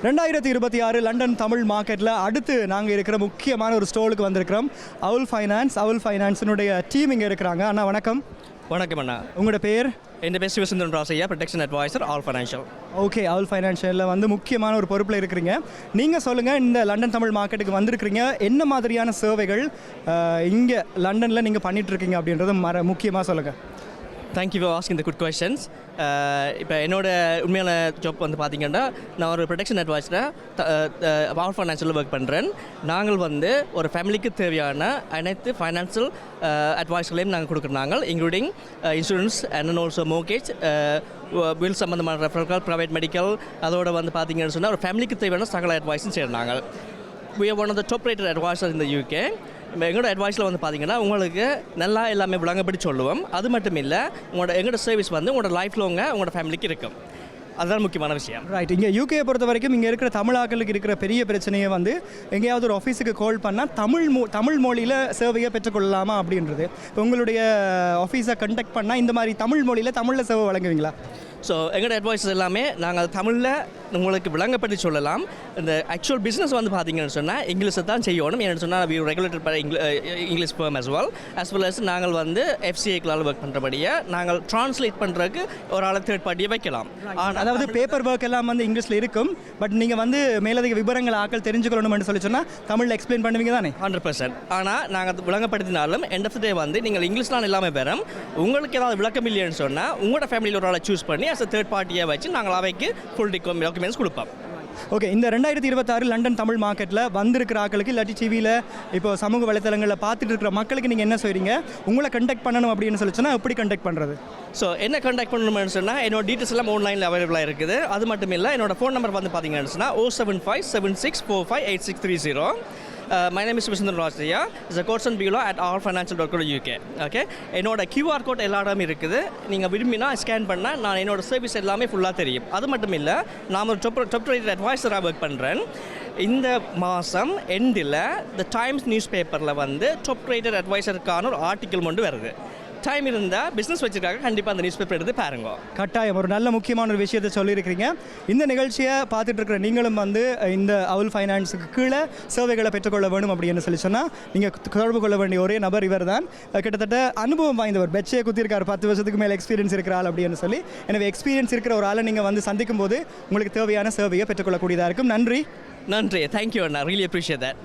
2026 London Tamil மார்க்கெட்டில் அடுத்து நாங்கள் இருக்கிற முக்கியமான ஒரு ஸ்டோலுக்கு வந்திருக்கிறோம். அவுல் ஃபைனான்ஸினுடைய டீம் இங்கே இருக்கிறாங்க. அண்ணா வணக்கம். வணக்கம் அண்ணா. உங்களோட பேர்? என் பேர் Sivasundaran Rasaiya, protection advisor All Financial. Okay, அவுல் ஃபைனான்ஷியலில் வந்து முக்கியமான ஒரு பொறுப்பில் இருக்கிறீங்க. நீங்கள் சொல்லுங்கள், இந்த லண்டன் தமிழ் மார்க்கெட்டுக்கு வந்திருக்கிறீங்க, என்ன மாதிரியான சேவைகள் இங்கே லண்டனில் நீங்கள் பண்ணிகிட்ருக்கீங்க அப்படின்றத முக்கியமாக சொல்லுங்கள். Thank you for asking the good questions. இப்போ என்னோட உண்மையான ஜாப் வந்து பார்த்தீங்கன்னா, நான் ஒரு ப்ரொடெக்ஷன் அட்வைஸராக ஆல் ஃபைனான்ஷியலில் ஒர்க் பண்ணுறேன். நாங்கள் வந்து ஒரு ஃபேமிலிக்கு தேவையான அனைத்து ஃபைனான்ஷியல் அட்வைஸ்களையும் நாங்கள் கொடுக்குறாங்க, including insurance and also mortgage, will சம்மந்தமான ரெஃபரல், ப்ரைவேட் மெடிக்கல், அதோட வந்து பார்த்தீங்கன்னு சொன்னால் ஒரு ஃபேமிலிக்கு தேவையான சகல அட்வைஸும் செய்கிறாங்க. we are one of the top rated advisors in the UK. எங்களோட அட்வைஸில் வந்து பார்த்தீங்கன்னா உங்களுக்கு நல்லா எல்லாமே விளங்கப்படி சொல்லுவோம். அது மட்டும் இல்லை, எங்களோட சர்வீஸ் வந்து உங்களோட லைஃப் லாங்காக உங்களோட ஃபேமிலிக்கு இருக்கும். அதுதான் முக்கியமான விஷயம். ரைட். இங்கே யூகேயை பொறுத்த வரைக்கும் இங்கே இருக்கிற தமிழாக்களுக்கு இருக்கிற பெரிய பிரச்சனையை வந்து எங்கேயாவது ஒரு ஆஃபீஸுக்கு கால் பண்ணால் தமிழ் மொழியில் சேவையை பெற்றுக்கொள்ளலாமா அப்படின்றது. இப்போ உங்களுடைய ஆஃபீஸை கண்டக்ட் பண்ணால் இந்த மாதிரி தமிழ் மொழியில் தமிழில் சேவை வழங்குவீங்களா? ஸோ எங்களோட அட்வைஸஸ் எல்லாமே நாங்கள் தமிழில் உங்களுக்கு விளங்கப்பட்டு சொல்லலாம். இந்த ஆக்சுவல் பிஸ்னஸ் வந்து பார்த்தீங்கன்னு சொன்னால் இங்கிலீஷை தான் செய்யணும். ஏன்னு சொன்னால் we regulated by English firm as well as நாங்கள் வந்து FCAக்களால் ஒர்க் பண்ணுறபடியே நாங்கள் ட்ரான்ஸ்லேட் பண்ணுறதுக்கு ஒரு ஆளை தேர்ட் பார்ட்டியை வைக்கலாம். அதாவது பேப்பர் ஒர்க் எல்லாம் வந்து இங்கிலீஷில் இருக்கும், பட் நீங்கள் வந்து மேலதிக விவரங்கள் ஆக்கள் தெரிஞ்சுக்கணும்னு சொல்லி சொன்னால் தமிழில் எக்ஸ்பிளைன் பண்ணுவீங்க தானே? 100%. ஆனால் நாங்கள் விளங்கப்படுத்தினாலும் எண்ட் ஆஃப் த டே வந்து நீங்கள் இங்கிலீஷ்லாம் எல்லாமே பெறும். உங்களுக்கு ஏதாவது விளக்கம் இல்லைன்னு சொன்னால் உங்களோட ஃபேமிலியில் ஒரு ஆளை சூஸ் பண்ணி as a தேர்ட் பார்ட்டியை வச்சு நாங்கள் அவைக்கு ஃபுல் டாக்குமெண்ட்ஸ் கொடுப்போம். ஓகே, இந்த 2026 லண்டன் தமிழ் மார்க்கெட்டில் வந்திருக்கிற ஆக்களுக்கு இல்லாட்டி டிவியில் இப்போ சமூக வலைத்தளங்களில் பார்த்துட்டு இருக்கிற மக்களுக்கு நீங்கள் என்ன சொல்கிறீங்க? உங்களை கண்டக்ட் பண்ணணும் அப்படின்னு சொல்லிச்சுன்னா எப்படி கண்டக்ட் பண்ணுறது? ஸோ என்ன கண்டக்ட் பண்ணணும்னு சொன்னால் என்னோட டீட்டெயில்ஸ் எல்லாம் ஆன்லைனில் அவைலபிளாக இருக்குது. அது மட்டும் இல்லை, என்னோட ஃபோன் நம்பர் வந்து பார்த்தீங்கன்னு சொன்னால் 07576458630. My name is Visundhan Rajaya. It's a course and bureau at allfinancial.co.uk. Okay, என்னோட QR கோட் எல்லா இடமும் இருக்குது. நீங்கள் விரும்பினா ஸ்கேன் பண்ணால் நான் என்னோட சர்வீஸ் எல்லாமே ஃபுல்லாக தெரியும். அது மட்டும் இல்லை, நான் ஒரு டாப் ரேட்டட் அட்வைஸராக ஒர்க் பண்ணுறேன். இந்த மாதம் எண்டில் த டைம்ஸ் நியூஸ் பேப்பரில் வந்து டாப் ரேட்டட் அட்வைஸருக்கான ஒரு ஆர்டிக்கல் கொண்டு வருது. டைம் இருந்தால் பிஸ்னஸ் வச்சுருக்காங்க, கண்டிப்பாக அந்த நியூஸ் பேப்பர் எடுத்து பாருங்க. கட்டாயம் ஒரு நல்ல முக்கியமான ஒரு விஷயத்தை சொல்லியிருக்கிறீங்க. இந்த நிகழ்ச்சியை பார்த்துட்டு இருக்கிற நீங்களும் வந்து இந்த அவுல் ஃபைனான்ஸுக்கு கீழே சேவைகளை பெற்றுக்கொள்ள வேணும் அப்படின்னு சொல்லி சொன்னால் நீங்கள் தொடர்பு கொள்ள வேண்டிய ஒரே நபர் இவர் தான். கிட்டத்தட்ட அனுபவம் வாய்ந்தவர், பெட்சே குத்திருக்கார், 10 வருஷத்துக்கு மேலே எக்ஸ்பீரியன்ஸ் இருக்கிற ஆள் அப்படின்னு சொல்லி. எனவே எக்ஸ்பீரியன்ஸ் இருக்கிற ஒரு ஆளை நீங்கள் வந்து சந்திக்கும் போது உங்களுக்கு தேவையான சேவையை பெற்றுக்கொள்ளக்கூடியதாக இருக்கும். நன்றி. Thank you Anna, really appreciate that.